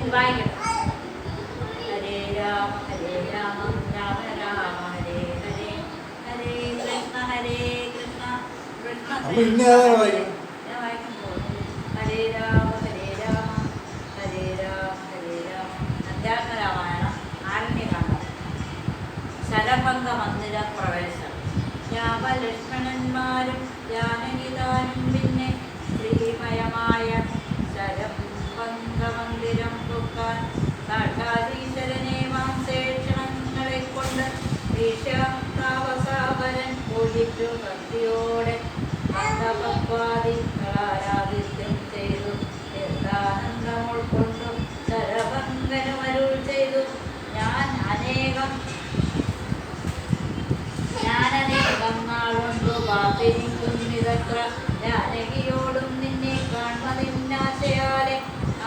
വായിക്കണം. ഹരേ രാമ രാമ രാമ ഹരേ ഹരേ, ഹരേ കൃഷ്ണ കൃഷ്ണ കൃഷ്ണ ഞാൻ വായിക്കാൻ പോകുന്നു. ഹരേ രാമ ഹരേ രാമ അധ്യാത്മരാമായണം ആരണ്യകാണ്ഡം. ശരഭംഗ മന്ദിര പ്രവേശനം. രാമലക്ഷ്മണന്മാരും ജാനകിതാനും പിന്നെ ശ്രീമയമായ ശരഭംഗമന്ദിരം പൊക്കാൻ സാക്ഷാതീശ്വരനെ മാംസേക്ഷണങ്ങളെ കൊണ്ട് ഈശ്വരാവസാവരൻ പൂജിച്ചു ഭക്തിയോടെ ആരാധിത്യം ചെയ്തു തീർത്ഥാനന്ദം ഉൾക്കൊണ്ടു ശരഭംഗനുമരുൾ ചെയ്തു. ഞാൻ അനേകം നാളുണ്ടു കാത്തിരിക്കുന്നിതത്ര ജാനകിയോടും നിന്നെ കാൺമതിന്നാശയാലെ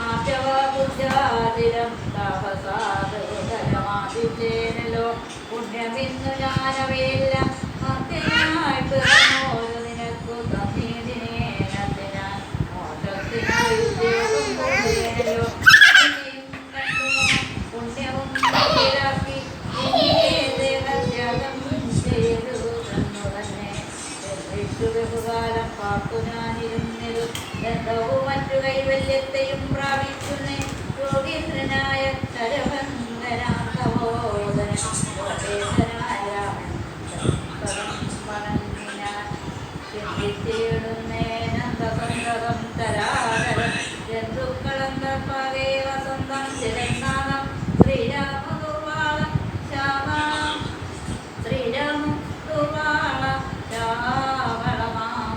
ആപ്യവാബുദ്ധ്യാതിരം താപസാധുതരമാതിച്ചേനല്ലോ പുണ്യമിന്നു ഞാനവയെല്ലാം മധ്യനായി പിറന്നോരു നിനക്കു തന്നീതിനേനത്തിനാൻ മോക്ഷത്തിനായി ഉദ്യോഗം കൊണ്ടേനല്ലോ പുണ്യവും ാക്കി ദേഹത്യാഗം ചെയ്തു തന്നു തന്നെ ബഹുകാലം പാർത്തു ഞാനിരുന്നതു ബന്ധവും മറ്റു കൈവല്യത്തെയും പ്രാപിക്കുന്നേ യോഗീന്ദ്രനായ ശരഭംഗനാഥബോധനായ ചിന്തിച്ചിടുന്നേനന്ദസന്തതം തരാതരം ജന്തുക്കളും കർപ്പകേ വസന്തം ചിരന്നാഥം ശ്രീരാമദുർവാളം ശ്രീരാമം ദുർവാള ശ്യാമളമാം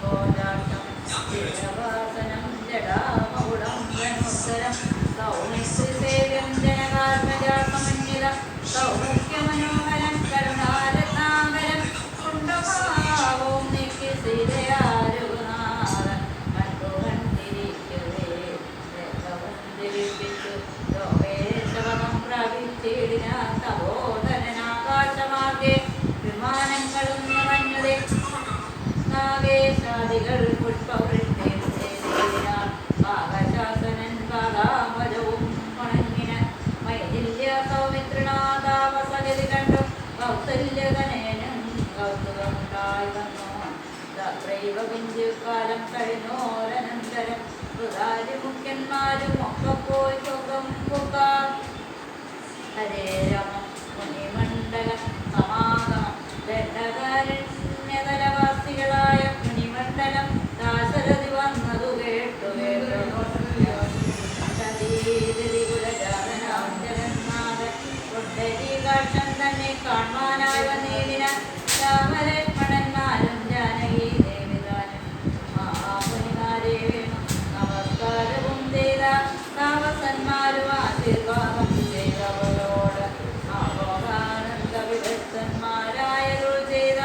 കോലാട്ടം ചിരവാസനം ജടാമകുടം ധനുത്തരം സൗമിശ്രീസേവ്യം ജനകാത്മജാസമന്വിതം സൗമുഖ്യമനോഹരം കരുണാരത്നാകരം കുണ്ടഭാവവും നീക്കി സീതയാരുനാഥൻ കണ്ടുകണ്ടിരിക്കവേ ദേവിപ്പിച്ചു ലോകേശവനം പ്രാപിച്ചിടിനാൻ തപോധനാകാശമാർഗെ വിമാനങ്ങളും നിറഞ്ഞതേ നാഗേശാദികൾ പുഷ്പവൃഷ്ടിയും ചെയ്തിനാൻ ഭാഗശാസനൻ ഭാഗാമജവും വണങ്ങിന മൈഥില്യ സൗമിത്രണാദാവസഗതി കണ്ടു കൗസല്യകനേനും കൗതുകമുണ്ടായി വന്നു. തത്രൈവ കുഞ്ചുകാലം കഴിഞ്ഞോരനന്തരം മുഖ്യന്മാരും ഒക്കെ പോയി സുഖം പുകാർ. ഹരേ രമ മുനിമണ്ഡല സമാഗമം ദണ്ഡകാരണ്യതലവാസികളായ മുനിമണ്ഡലം ദാശരഥി വന്നതു കേട്ടു കുലജാതനാഞ്ജലന്മാരൻ കൊണ്ടരീകാക്ഷൻ തന്നെ കാണാനായി വന്നേവിന രാമലക്ഷ്മണന്മാരും ജാനകി ദേവിതാനും മഹാമുനിമാരെ വേണം നമസ്കാരവും ചെയ്ത താപസന്മാരും ആശീർവാദം ചെയ്തവരോട് ആലോകാനന്ദ വിദഗ്ധന്മാരായരുൾ ചെയ്ത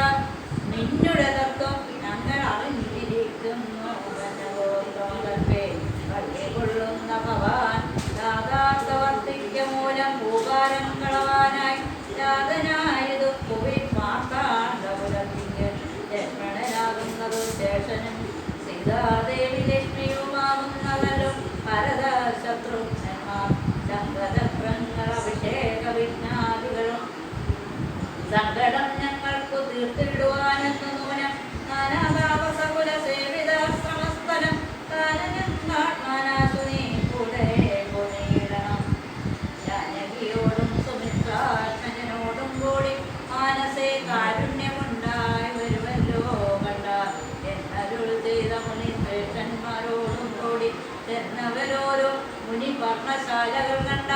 നിന്നുടെ തത്വം ഞങ്ങൾ അറിഞ്ഞിരിക്കുന്നു. പള്ളികൊള്ളുന്ന ഭവാൻ ദാതാർത്ഥവർത്തിക്ക മൂലം ഭൂകാരം കളവാനായി ജാതനായതു കുവി മാർത്താണ്ഡപുരത്തിങ്കൽ ലക്ഷ്മണനാകുന്നതു ശേഷനും സീതാദേവി ലക്ഷ്മിയുമാകുന്നതല്ലോ ഭരത ശത്രുഘ്നന്മാർ ശങ്കരങ്ങൾ അഭിഷേക വിഘ്നാദികളും സങ്കടം ഞങ്ങൾക്കു തീർത്തിടുവാനെന്നു നൂനം നാനാതാപസകുല സേവിതാശ്രമസ്ഥലം കാനനം കാൺമാനാസു നീ കൂടെ പൊനീടണം. ജാനകിയോടും സുമിത്രാത്മജനോടും കൂടി മാനസേ കാരുണ്യമുണ്ടായി വരുമല്ലോ കണ്ട എന്നരുൾ ചെയ്ത മുനി ശ്രേഷ്ഠന്മാരോടും കൂടി ചെന്നവരോരോ മുനി പർണശാലകൾ കണ്ട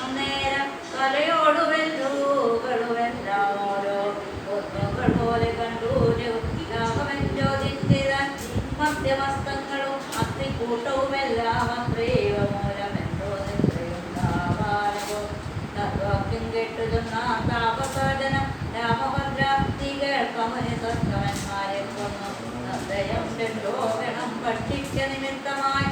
അന്നേരം കലയോടുമെല്ലുകളുമെല്ലാം ഓരോ ഒന്നുകൾ പോലെ കണ്ടു രാഘവൻ ജ്യോതിന്തിരാൻ മധ്യമസ്തങ്ങളും അത്തിക്കൂട്ടവുമെല്ലാം അത്രേവമൂലമെന്തോ നിത്രയുണ്ടാവാനവും തത്വാക്യം കേട്ടുചൊന്ന താപസാധനം രാമഭദ്രാപ്തി കേൾപ്പമുനി സത്തവന്മാരെ കൊന്നു നന്ദയം രണ്ടോഗണം ഭക്ഷിക്ക നിമിത്തമായി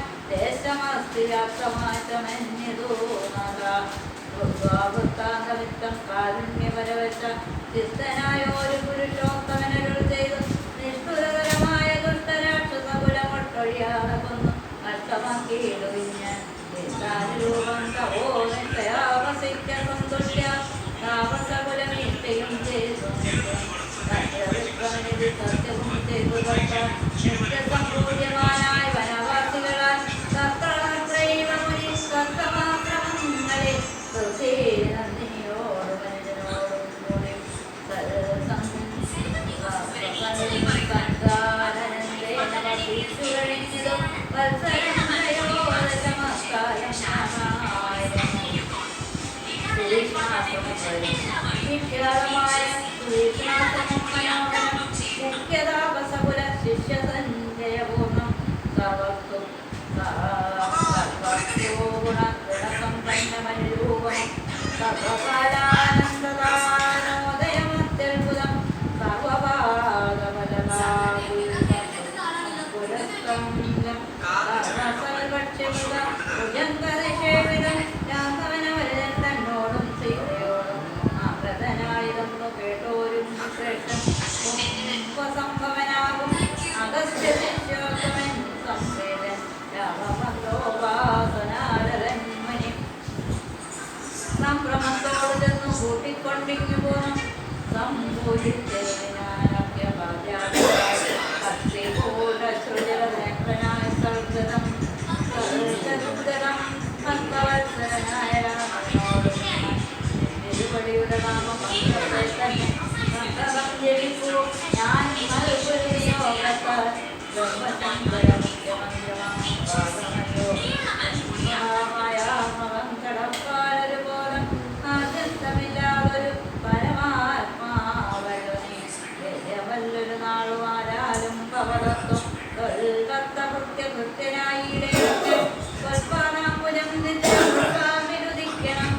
ദേശമസ്തിരാക്ഷമാറ്റമന്യതൂനവൃത്താന്തമിത്തം കാരുണ്യപരവശ ചിത്തനായോരു പുരുഷോത്തമനരുൾ ചെയ്തു നിഷ്ഠുരകരമായ ദുഷ്ടരാക്ഷസകുലമൊട്ടൊഴിയാതെ കൊന്നു നഷ്ടമാക്കിയിടുവിഞ്ഞ് രൂപ ഗുണസമ്പന്നമനുരൂപം സർവകാലാനന്ദദാനോദയമത്യത്ഭുതം സർവഭാഗവലഭാഗുലസ്തംഗം സർവസൽഭക്ഷ്യമുഖം ഭുജങ്കരശേവിതം രാഘവനവരൻ തന്നോടും സീതയോടും ആഗ്രതനായതെന്നു കേട്ടോരും ശ്രേഷ്ഠൻ സംഭവനാകും അഗസ്ത്യശിഷ്യോത്തമൻ സംവേദൻ രാമഭദ്രോപാസനാരന്മനി സംഭ്രമത്തോട് ചെന്നു കൂട്ടിക്കൊണ്ടിങ്ങു പോന്നു സംഭൂരിച്ചേനാനഭ്യഭാര്യാശ്രുജലനേത്രനായ സൽഗതം സൽഗതം ഭക്തവത്സരനായ രാമനോട് തിരുവടിയുടെ നാമമന്ത്രത്തെ തന്നെ സന്തതം ജപിക്കൂ ഞാൻ മൽപുരിയോഗത്താൽ ബ്രഹ്മചന്ദ്രമുഖ്യമന്ത്രമാമയോ കടപ്പാലൊരു പോലും ആദ്യന്തമില്ലാതൊരു പരമാത്മാവല്ലൊരു നാളും ആരാലും പവളത്വം തൊൽകത്ത കൃത്യകൃത്യനായിടയൊക്കെ സ്വൽപാനാമ്പുരം നിരുദിക്കണം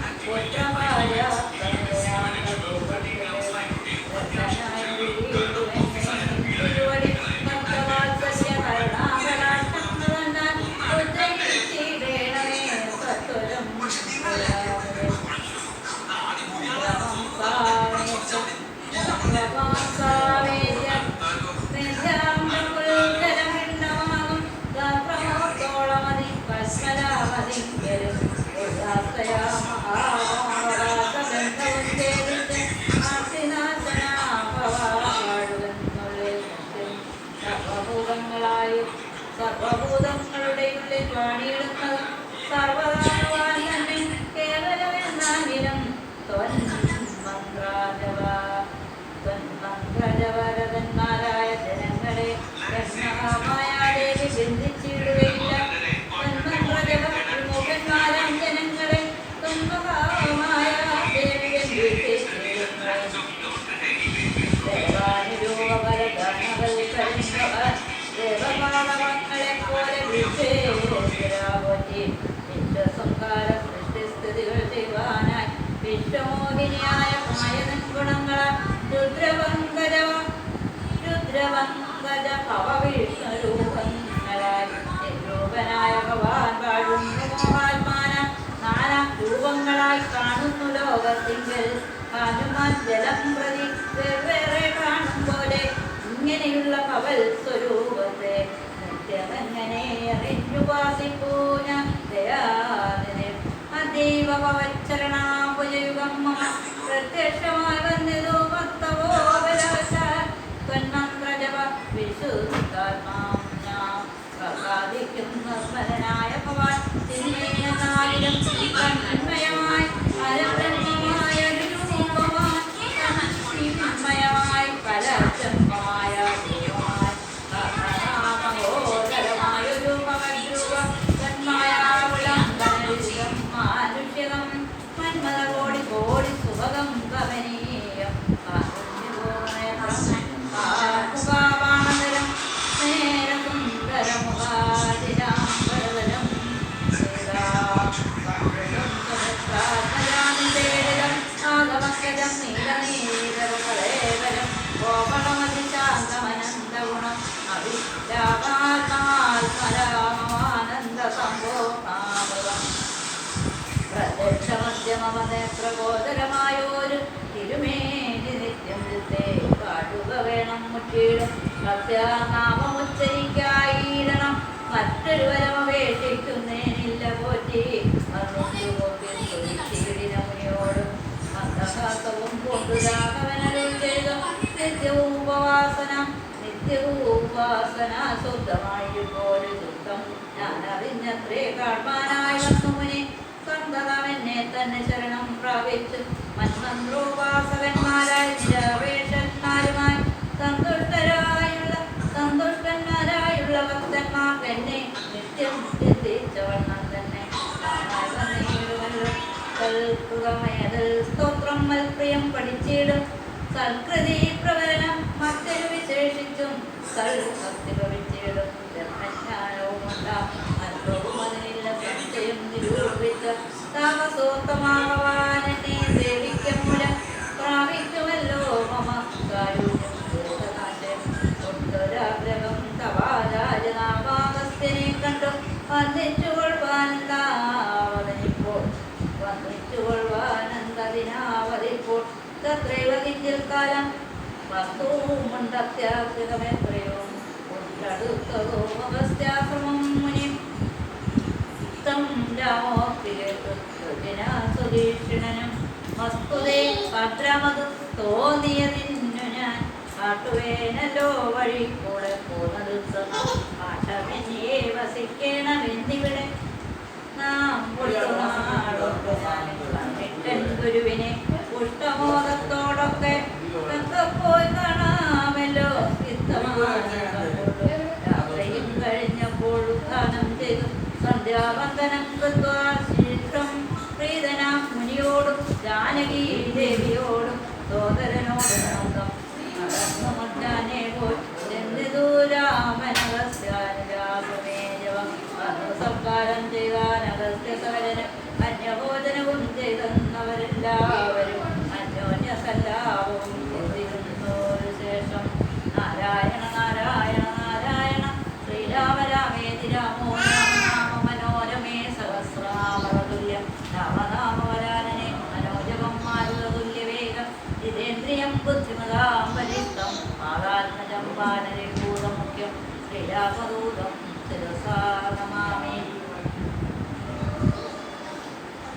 സർവഭൂതങ്ങളുടെ ഉള്ളിൽ പാടിയിടുന്നത് സർവതാവാൻ തന്നെ കേവലമെന്നാകിലും ത്വന്മന്ത്രജവരതന്മാരായ ജനങ്ങളെ ദേവി ബന്ധിച്ചിടുകയില്ല ത്വന്മന്ത്രജവന്മാരാം ജനങ്ങളെ ത്വന്മഭാവമായ ദേവി ദേവപാടവങ്ങളെ പോലെ വിശ്വസംഹാര സൃഷ്ടിസ്ഥിതികൾ ചെയ്യുവാനായി വിശ്വമോഹിനിയായ മായതൻ ഗുണങ്ങളാൽ രുദ്രവങ്കജ ഭവവിഷ്ണുരൂപങ്ങളായി രൂപനായ ഭഗവാൻ വാഴുന്നു മോഹാത്മാന നാനാ രൂപങ്ങളായി കാണുന്നു ലോകത്തിങ്കിൽ ഹനുമാൻ ജലം പ്രതി വേറെ കാണും പോലെ ഇങ്ങനെയുള്ള പവൽ സ്വരൂപത്തെ നിത്യമെങ്ങനെ അറിഞ്ഞുപാസിപ്പൂന ദയാദിനെ അതീവ പവച്ചരണാപുജയുഗം മമ പ്രത്യക്ഷമായി വന്നതോ ഭക്തവോ ബലവശ ത്വന്മന്ത്രജപ വിശുദ്ധാത്മാം ഞാൻ പ്രസാദിക്കുന്ന സ്മരണായ ഭവാൻ ചിന്മയനായിരം തന്മയമായി അരബ്രഹ്മമായ രൂപവാൻ ചിന്മയമായി പരബ്രഹ്മമായ മഹോദരമായൊരു ഭഗദ്രൂപ തന്മായാവുലംബനരിതം മാനുഷ്യകം മന്മത കോടി കോടി സുഭഗം കമനീയം കാർമുകാവാണതരം നേരസുന്ദരമുഖാതിരാംബരതരം ആഗമക്കജം നീലനീലകളേവരം ഗോപളമതിശാന്തമനന്തഗുണം അവിദ്യാകാത്മാത്മരാമാനന്ദ സംഭോഗാമൃതം പ്രത്യക്ഷമധ്യമമനേത്രഗോചരമായോരു തിരുമേനി നിത്യം ചിത്തേ കാട്ടുക വേണം മുറ്റിയിടും സത്യാനാമമുച്ചരിക്കായിടണം മറ്റൊരു വരമപേക്ഷിക്കുന്നേനില്ല പോറ്റി മുനിയോടും മന്ദഹാസവും കൊണ്ടു രാഘവനരുൾ ചെയ്തു നിത്യവും ഉപാസന ശുദ്ധമായിപ്പോലെ ശുദ്ധം ഞാൻ അറിഞ്ഞത്രേ കാൺമാനായി വന്നു മുനി സന്തതമെന്നെ തന്നെ ശരണം പ്രാപിച്ചു മന്മന്ത്രോപാസകന്മാരായ നിരപേക്ഷന്മാരുമായി സന്തുഷ്ടന്മാരായുള്ള ഭക്തന്മാർക്ക് എന്നെ നിത്യം ചിന്തിച്ചവണ്ണം തന്നെ സ്തോത്രം മൽപ്രിയം പഠിച്ചിടും സൽകൃതി പ്രവരണം മറ്റൊരു വിശേഷിച്ചും സൽഭക്തി ഭവിച്ചിടും ബ്രഹ്മജ്ഞാനവും ഉണ്ടാകും അനുഭവം അതിനില്ല സംശയം നിരൂപ നിരൂപിച്ച താമസോത്തമാവാനെന്നെ സേവിക്കും മൂലം പ്രാപിക്കുമല്ലോ മമ കാരുണ്യം ദുരിതനാശം ഒട്ടൊരാഗ്രഹം തവാരാജനാമാഗസ്ത്യനെ കണ്ടു വന്നിച്ചുകൊള്ളുവാനന്ദതിനാവതിപ്പോൾ തത്രൈവ കിഞ്ചിൽ കാലം വസ്തുമുണ്ടത്യാഗ്രഹമെത്രയോ ഉണ്ടടുത്തതോ അഗസ്ത്യാശ്രമം മുനി ും രാമോക്തികേതുജനാസുദീക്ഷിണനും വസ്തുതേ ഭദ്രമതു തോന്നിയതിന്നു ഞാൻ കാട്ടുവേനല്ലോ വഴി കൂടെ പോന്ന ദിവസം പാഠമെന്നിയെ വസിക്കണമെന്നിവിടെ നാം കണ്ടിട്ടൻ ഗുരുവിനെ പുഷ്ടമോദത്തോടൊക്കെ പോയി കാണാമല്ലോ യാത്രയും കഴിഞ്ഞപ്പോൾ ഉദ്ധാനം ചെയ്തു സന്ധ്യാവന്ദനം കൃത്വാ ശീഘ്രം പ്രീതനാം മുനിയോടും ജാനകി ദേവിയോടും സോദരനോടും നന്ദം നടന്നു മുറ്റാനെ പോയി ചെന്നിതൂരാമനഗസ്യാനുരാഗമേജവം വന്നു സംസ്കാരം ചെയ്താൻ അഗസ്ത്യസവരന് അന്യഭോജനവും ചെയ്തെന്നവരെല്ലാവരും അന്യോന്യസല്ലാവും ചിന്തിക്കുന്നൊരു ശേഷം നാരായണ നാരായണ നാരായണ ശ്രീരാമ രാമേതി രാമോ രാമനാമ മനോരമേ സഹസ്രാമതുല്യം രാമനാമവരാനനെ മനോജപം മാരുതതുല്യവേഗം ജിതേന്ദ്രിയം ബുദ്ധിമതാം ബലിഷ്ടം ആകാത്മജം വാനരഭൂതമുഖ്യം ശ്രീരാമദൂതം ശിരസാ നമാമി.